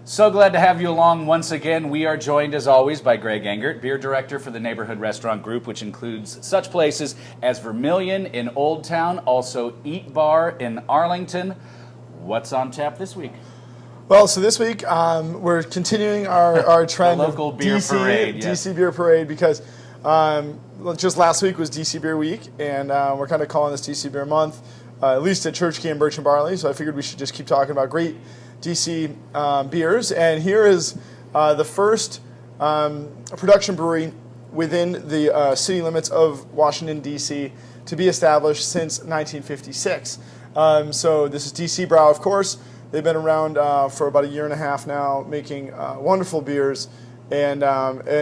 So glad to have you along once again. We are joined, as always, by Greg Engert, beer director for the Neighborhood Restaurant Group, which includes such places as Vermilion in Old Town, also Eat Bar in Arlington. What's on tap this week? Well, so this week we're continuing our trend the local of beer DC, parade, yes. DC Beer Parade, because just last week was DC Beer Week, and we're kind of calling this DC Beer Month, at least at Church Key and Birch and Barley, so I figured we should just keep talking about great DC beers. And here is the first production brewery within the city limits of Washington, D.C. to be established since 1956. So this is DC Brau, of course. They've been around for about a year and a half now, making wonderful beers and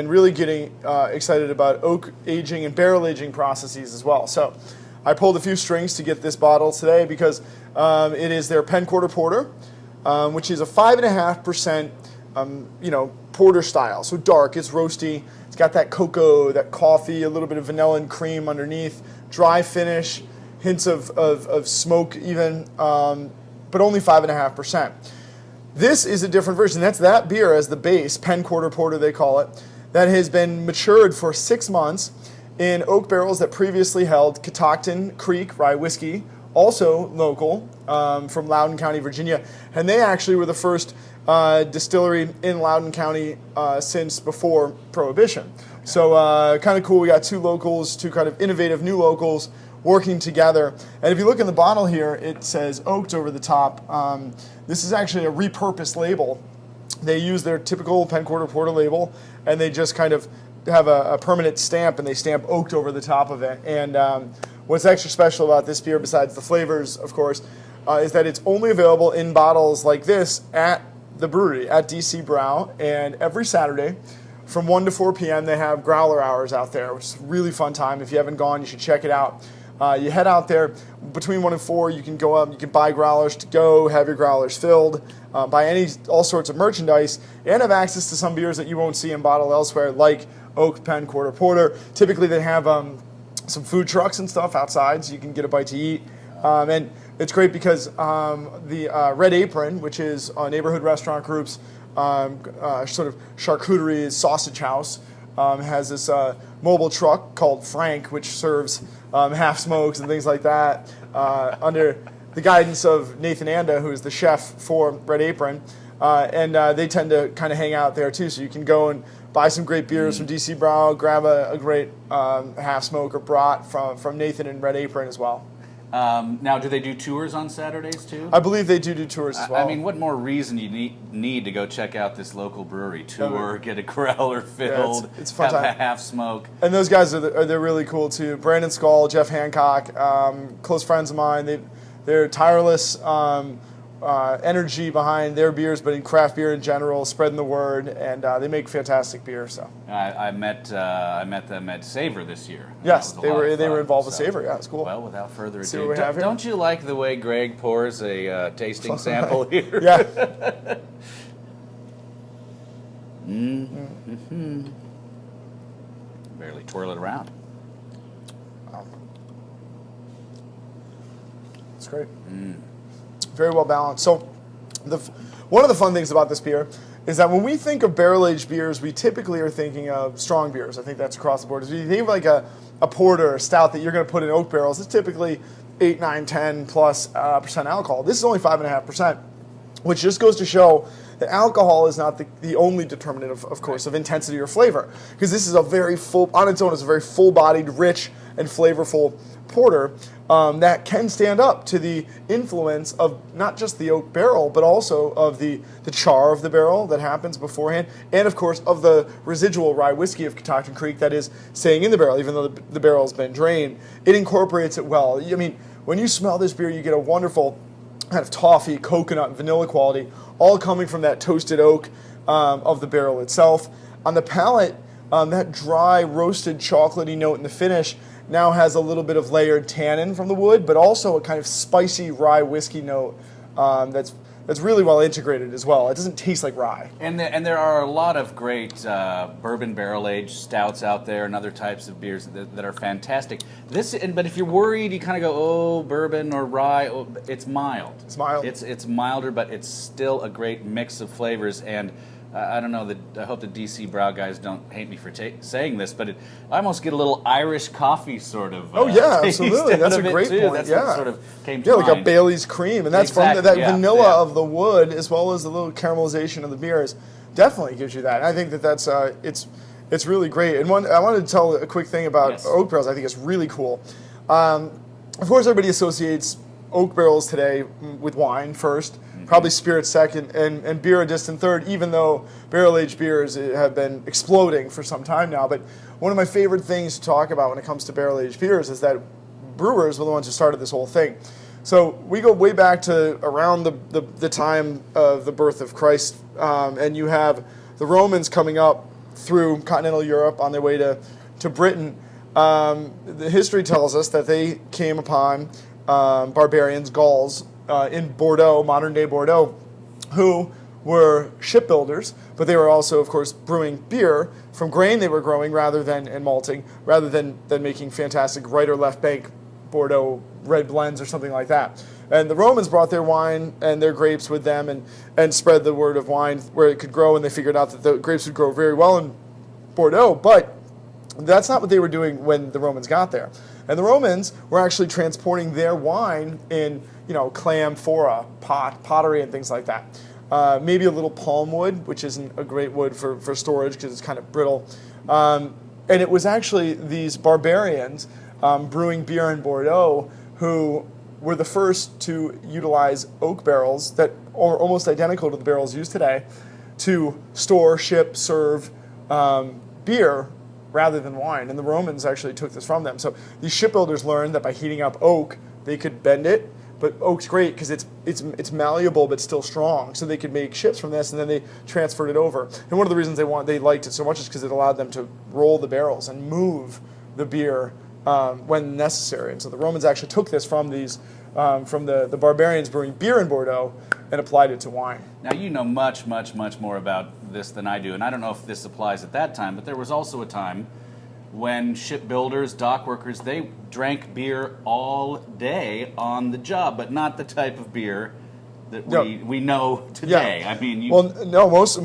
really getting excited about oak aging and barrel aging processes as well. So I pulled a few strings to get this bottle today because it is their Penn Quarter Porter, which is a 5.5%, porter style. So dark, it's roasty. It's got that cocoa, that coffee, a little bit of vanilla and cream underneath, dry finish, hints of smoke even, but only 5.5%. This is a different version. That's that beer as the base, Penn Quarter Porter they call it, that has been matured for 6 months in oak barrels that previously held Catoctin Creek rye whiskey, also local, from Loudoun County, Virginia. And they actually were the first distillery in Loudoun County since before Prohibition. So kind of cool. We got two locals, two kind of innovative new locals working together. And if you look in the bottle here, it says oaked over the top. This is actually a repurposed label. They use their typical Penn Quarter Porter label, and they just kind of have a permanent stamp, and they stamp oaked over the top of it. And what's extra special about this beer, besides the flavors, of course, is that it's only available in bottles like this at the brewery, at DC Brau. And every Saturday from 1 to 4 p.m., they have growler hours out there, which is a really fun time. If you haven't gone, you should check it out. You head out there between 1 and 4. You can go up, you can buy growlers to go, have your growlers filled, buy all sorts of merchandise, and have access to some beers that you won't see in bottle elsewhere, like Oak Penn Quarter Porter. Typically, they have some food trucks and stuff outside, so you can get a bite to eat. And it's great because the Red Apron, which is Neighborhood Restaurant Group's sort of charcuterie sausage house, has this mobile truck called Frank, which serves half smokes and things like that under the guidance of Nathan Anda, who is the chef for Red Apron. And they tend to kind of hang out there too, so you can go and buy some great beers from DC Brau, grab a great half smoke or brat from Nathan and Red Apron as well. Now, do they do tours on Saturdays too? I believe they do tours as well. I mean, what more reason you need to go check out this local brewery? Tour, get a growler filled, yeah, it's a fun have time. a half smoke. And those guys they're really cool too. Brandon Skull, Jeff Hancock, close friends of mine. They're tireless energy behind their beers, but in craft beer in general, spreading the word, and they make fantastic beer. So I met them at Savor this year. Yes, they were involved with Savor. Yeah, it's cool. Well, without further See ado, what we have here? don't you like the way Greg pours a tasting sample here? Yeah. Mm-hmm. Barely twirl it around. Wow. It's great. Very well balanced. So one of the fun things about this beer is that when we think of barrel-aged beers, we typically are thinking of strong beers. I think that's across the board. If you think of like a porter or a stout that you're going to put in oak barrels, it's typically 8, 9, 10 plus percent alcohol. This is only 5.5%, which just goes to show that alcohol is not the only determinant, of course, of intensity or flavor. Because this is a very full, on its own, it's a very full-bodied, rich, and flavorful porter that can stand up to the influence of not just the oak barrel, but also of the char of the barrel that happens beforehand, and of course of the residual rye whiskey of Catoctin Creek that is staying in the barrel, even though the barrel's been drained. It incorporates it well. I mean, when you smell this beer, you get a wonderful kind of toffee, coconut, vanilla quality, all coming from that toasted oak of the barrel itself. On the palate, that dry, roasted, chocolatey note in the finish now has a little bit of layered tannin from the wood, but also a kind of spicy rye whiskey note that's it's really well integrated as well. It doesn't taste like rye. And there are a lot of great bourbon barrel-aged stouts out there and other types of beers that are fantastic. But if you're worried, you kind of go, oh, bourbon or rye. Oh, it's mild. It's mild. It's milder, but it's still a great mix of flavors. And I don't know, I hope the DC Brow guys don't hate me for saying this, but I almost get a little Irish coffee sort of absolutely. That's a great point. That's what sort of came to mind. Like a Bailey's cream. And that's Exactly, from that vanilla of the wood, as well as the little caramelization of the beers, definitely gives you that. And I think that's it's really great. And I wanted to tell a quick thing about oak barrels. I think it's really cool. Of course, everybody associates oak barrels today with wine first, probably spirits second, and beer a distant third, even though barrel-aged beers have been exploding for some time now. But one of my favorite things to talk about when it comes to barrel-aged beers is that brewers were the ones who started this whole thing. So we go way back to around the time of the birth of Christ, and you have the Romans coming up through continental Europe on their way to Britain. The history tells us that they came upon barbarians, Gauls, in Bordeaux, modern-day Bordeaux, who were shipbuilders, but they were also, of course, brewing beer from grain they were growing and malting, rather than making fantastic right or left bank Bordeaux red blends or something like that. And the Romans brought their wine and their grapes with them and spread the word of wine where it could grow, and they figured out that the grapes would grow very well in Bordeaux, but that's not what they were doing when the Romans got there. And the Romans were actually transporting their wine in, clam phora, pottery, and things like that. Maybe a little palm wood, which isn't a great wood for storage because it's kind of brittle. And it was actually these barbarians brewing beer in Bordeaux who were the first to utilize oak barrels that are almost identical to the barrels used today to store, ship, serve beer rather than wine. And the Romans actually took this from them. So these shipbuilders learned that by heating up oak, they could bend it. But oak's great because it's malleable but still strong. So they could make ships from this, and then they transferred it over. And one of the reasons they liked it so much is because it allowed them to roll the barrels and move the beer when necessary. And so the Romans actually took this from the barbarians brewing beer in Bordeaux and applied it to wine. Now, you know much, much, much more about this than I do, and I don't know if this applies at that time, but there was also a time when shipbuilders, dock workers, they drank beer all day on the job, but not the type of beer that we know today. Yeah. I mean, most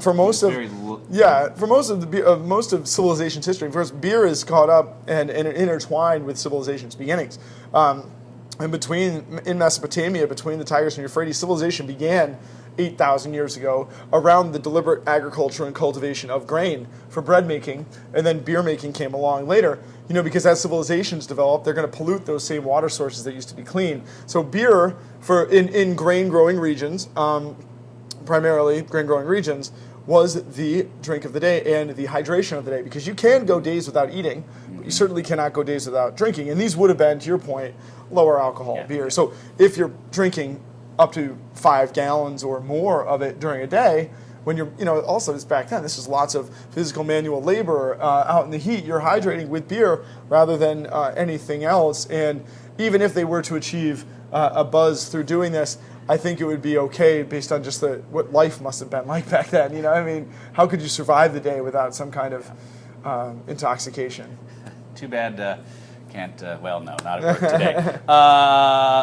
of civilization's history. First, beer is caught up and intertwined with civilization's beginnings. In Mesopotamia, between the Tigris and Euphrates, civilization began 8,000 years ago around the deliberate agriculture and cultivation of grain for bread making, and then beer making came along later. Because as civilizations develop, they're going to pollute those same water sources that used to be clean. So beer in grain growing regions, primarily grain growing regions, was the drink of the day and the hydration of the day, because you can go days without eating, but you certainly cannot go days without drinking. And these would have been, to your point, lower alcohol beer. So if you're drinking up to 5 gallons or more of it during a day, when you're, also it's back then, this is lots of physical manual labor out in the heat, you're hydrating with beer rather than anything else. And even if they were to achieve a buzz through doing this, I think it would be okay based on just what life must have been like back then. How could you survive the day without some kind of intoxication? Too bad can't, no, not at work today.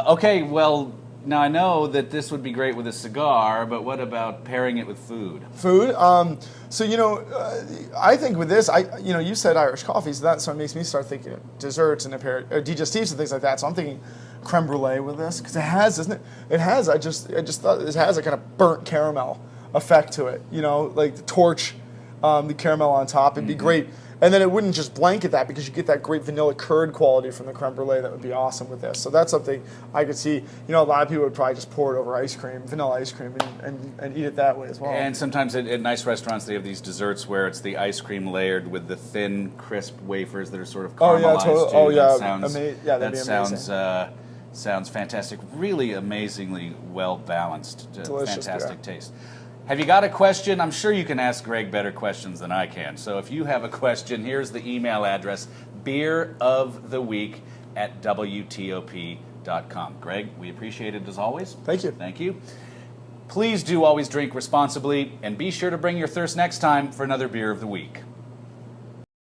Okay, well, now I know that this would be great with a cigar, but what about pairing it with food? Food? I think with this, you said Irish coffee, so it makes me start thinking desserts and digestives and things like that. So I'm thinking creme brulee with this, because it has, doesn't it? It has. I just thought it has a kind of burnt caramel effect to it. Like the torch, the caramel on top. It'd be great. And then it wouldn't just blanket that, because you get that great vanilla curd quality from the creme brulee that would be awesome with this. So that's something I could see. A lot of people would probably just pour it over ice cream, vanilla ice cream, and eat it that way as well. And sometimes at nice restaurants they have these desserts where it's the ice cream layered with the thin, crisp wafers that are sort of caramelized. That sounds fantastic. Really amazingly well balanced. Delicious, fantastic taste. Have you got a question? I'm sure you can ask Greg better questions than I can. So if you have a question, here's the email address, beeroftheweek@WTOP.com. Greg, we appreciate it as always. Thank you. Thank you. Please do always drink responsibly, and be sure to bring your thirst next time for another Beer of the Week.